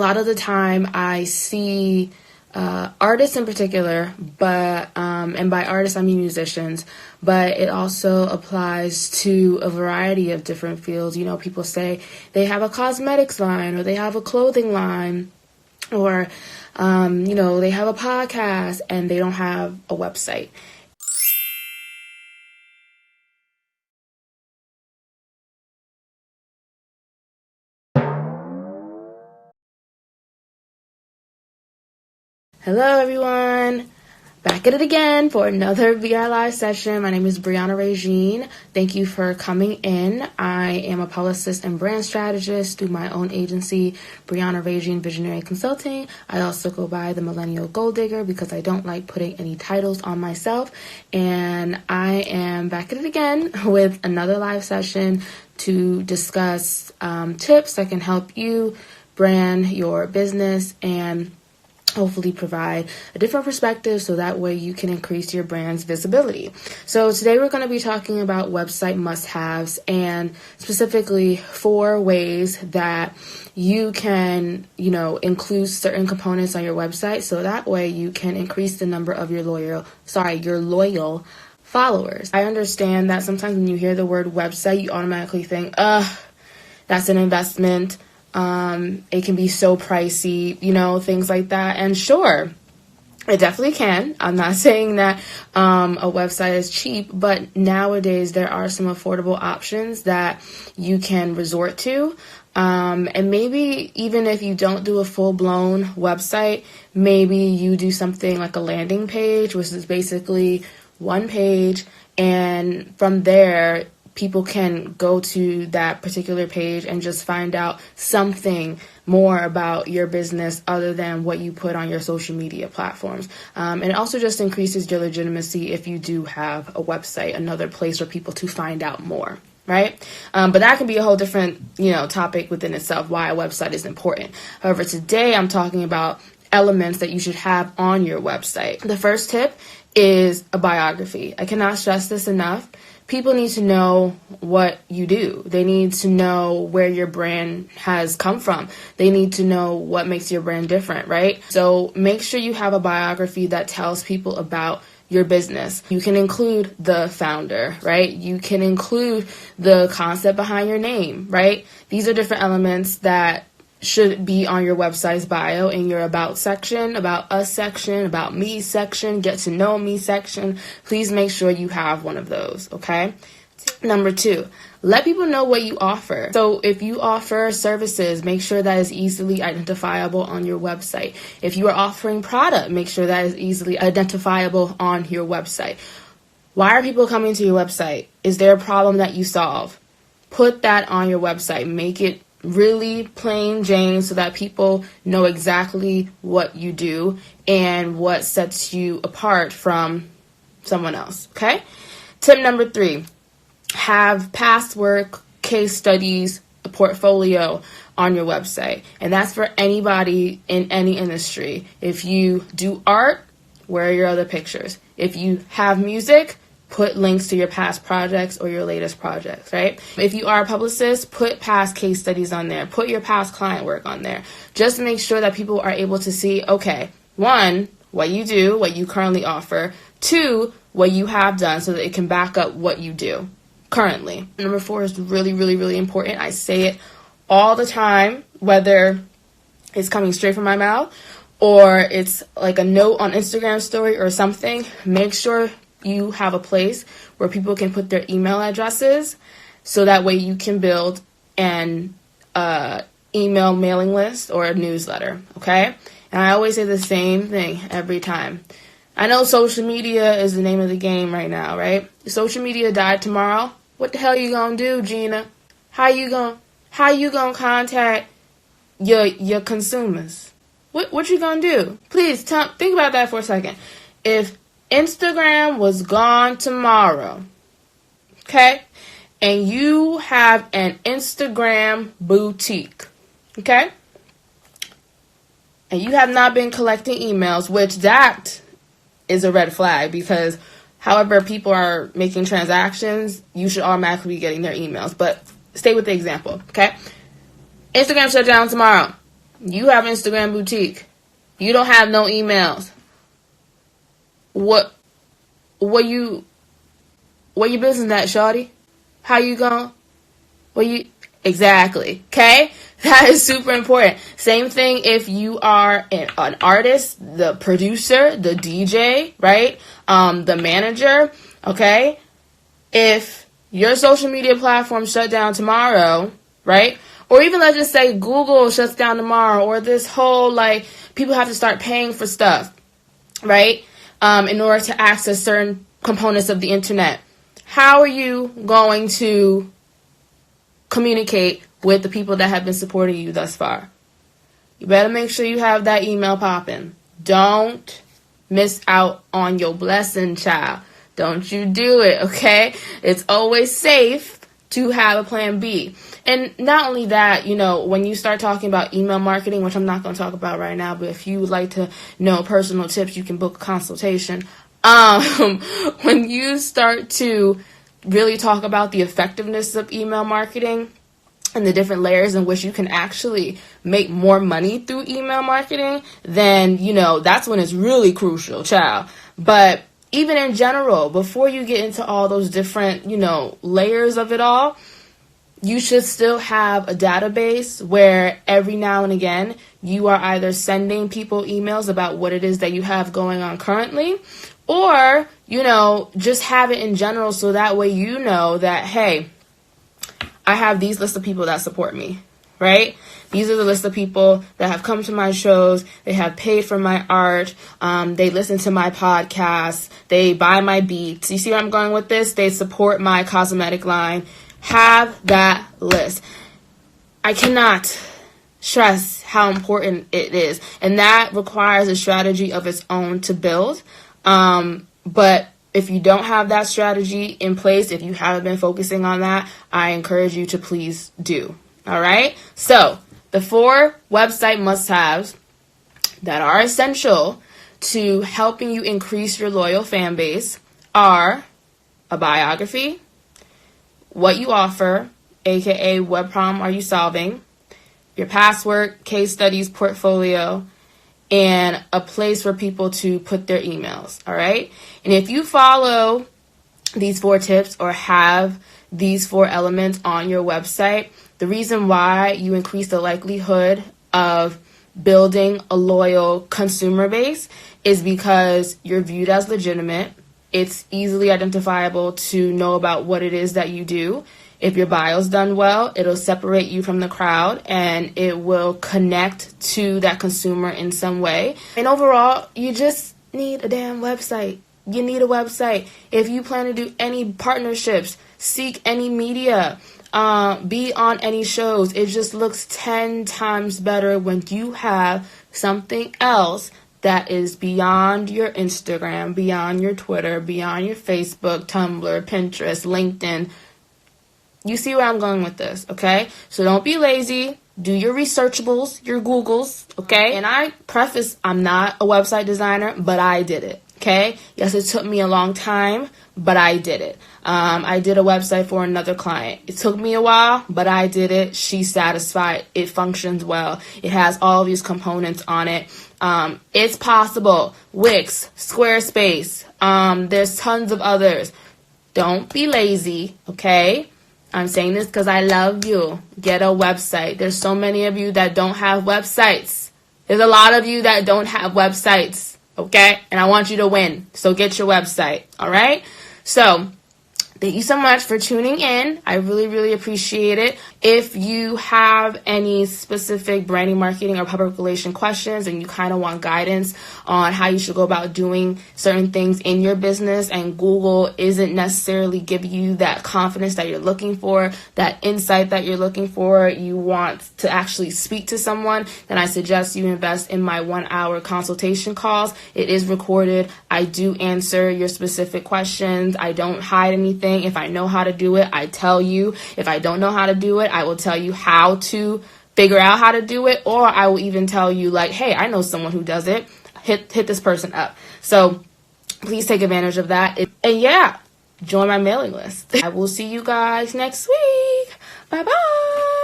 A lot of the time I see artists in particular, but and by artists I mean musicians, but it also applies to a variety of different fields. You know, people say they have a cosmetics line, or they have a clothing line, or they have a podcast and they don't have a website. Hello everyone, back at it again for another VR Live session. My name is Brianna Régine. Thank you for coming in. I am a publicist and brand strategist through my own agency, Brianna Régine Visionary Consulting. I also go by the Millennial Gold Digger because I don't like putting any titles on myself. And I am back at it again with another live session to discuss tips that can help you brand your business and hopefully provide a different perspective so that way you can increase your brand's visibility. So today we're going to be talking about website must-haves, and specifically 4 ways that you can, include certain components on your website so that way you can increase the number of your loyal followers. I understand that sometimes when you hear the word website, you automatically think, that's an investment. It can be so pricey, things like that. And sure, it definitely can. I'm not saying that a website is cheap, but nowadays there are some affordable options that you can resort to. And maybe even if you don't do a full-blown website, maybe you do something like a landing page, which is basically one page, and from there people can go to that particular page and just find out something more about your business other than what you put on your social media platforms. And it also just increases your legitimacy if you do have a website, another place for people to find out more, right? But that can be a whole different, topic within itself, why a website is important. However, today I'm talking about elements that you should have on your website. The first tip is a biography. I cannot stress this enough. People need to know what you do. They need to know where your brand has come from. They need to know what makes your brand different, right? So make sure you have a biography that tells people about your business. You can include the founder, right? You can include the concept behind your name, right? These are different elements that should be on your website's bio, in your about section, about us section, about me section, get to know me section. Please make sure you have one of those, okay? Number 2, let people know what you offer. So if you offer services, make sure that is easily identifiable on your website. If you are offering product, make sure that is easily identifiable on your website. Why are people coming to your website? Is there a problem that you solve? Put that on your website. Make it really plain Jane so that people know exactly what you do and what sets you apart from someone else, okay? Tip number 3, have past work, case studies, a portfolio on your website. And that's for anybody in any industry. If you do art, where are your other pictures? If you have music, put links to your past projects or your latest projects, right? If you are a publicist, put past case studies on there. Put your past client work on there. Just make sure that people are able to see, okay, 1, what you do, what you currently offer. 2, what you have done so that it can back up what you do currently. Number 4 is really, really, really important. I say it all the time, whether it's coming straight from my mouth or it's like a note on Instagram story or something. Make sure you have a place where people can put their email addresses so that way you can build an email mailing list or a newsletter, okay? And I always say the same thing every time. I know social media is the name of the game right now, right? If social media died tomorrow, what the hell you gonna do, Gina? How you gonna contact your consumers? What you gonna do? Please think about that for a second. If Instagram was gone tomorrow, okay? And you have an Instagram boutique, okay? And you have not been collecting emails, which that is a red flag because however people are making transactions, you should automatically be getting their emails. But stay with the example, okay? Instagram shut down tomorrow. You have Instagram boutique. You don't have no emails. What your business at, shawty? How you going? Exactly. Okay? That is super important. Same thing if you are an artist, the producer, the DJ, right? The manager, okay? If your social media platform shut down tomorrow, right? Or even let's just say Google shuts down tomorrow, or this whole, people have to start paying for stuff, right? In order to access certain components of the internet. How are you going to communicate with the people that have been supporting you thus far? You better make sure you have that email popping. Don't miss out on your blessing, child. Don't you do it, okay? It's always safe to have a plan B. And not only that, when you start talking about email marketing, which I'm not going to talk about right now, but if you would like to know personal tips, you can book a consultation. When you start to really talk about the effectiveness of email marketing and the different layers in which you can actually make more money through email marketing, then, that's when it's really crucial, child. But even in general, before you get into all those different, layers of it all, you should still have a database where every now and again you are either sending people emails about what it is that you have going on currently, or, just have it in general so that way you know that, hey, I have these lists of people that support me, right? These are the list of people that have come to my shows. They have paid for my art. They listen to my podcasts. They buy my beats. You see where I'm going with this? They support my cosmetic line. Have that list. I cannot stress how important it is. And that requires a strategy of its own to build. But if you don't have that strategy in place, if you haven't been focusing on that, I encourage you to please do. All right. So the 4 website must-haves that are essential to helping you increase your loyal fan base are a biography, what you offer, aka what problem are you solving, your past work, case studies, portfolio, and a place for people to put their emails. All right. And if you follow these 4 tips or have these 4 elements on your website, the reason why you increase the likelihood of building a loyal consumer base is because you're viewed as legitimate. It's easily identifiable to know about what it is that you do. If your bio's done well, it'll separate you from the crowd and it will connect to that consumer in some way. And overall, you just need a damn website. You need a website. If you plan to do any partnerships, seek any media, be on any shows, it just looks 10 times better when you have something else that is beyond your Instagram, beyond your Twitter, beyond your Facebook, Tumblr, Pinterest, LinkedIn. You see where I'm going with this, okay? So don't be lazy. Do your researchables, your Googles, okay? And I preface, I'm not a website designer, but I did it, okay? Yes, it took me a long time, but I did it. I did a website for another client. It took me a while, but I did it. She's satisfied. It functions well. It has all these components on it. It's possible. Wix, Squarespace, there's tons of others. Don't be lazy, okay? I'm saying this because I love you. Get a website. There's so many of you that don't have websites. There's a lot of you that don't have websites, okay? And I want you to win. So get your website, all right? So thank you so much for tuning in. I really, really appreciate it. If you have any specific branding, marketing, or public relation questions and you kind of want guidance on how you should go about doing certain things in your business and Google isn't necessarily giving you that confidence that you're looking for, that insight that you're looking for, you want to actually speak to someone, then I suggest you invest in my 1-hour consultation calls. It is recorded. I do answer your specific questions. I don't hide anything. If I know how to do it, I tell you. If I don't know how to do it, I will tell you how to figure out how to do it, or I will even tell you like, hey, I know someone who does it. Hit this person up. So please take advantage of that. And yeah, join my mailing list. I will see you guys next week. Bye-bye.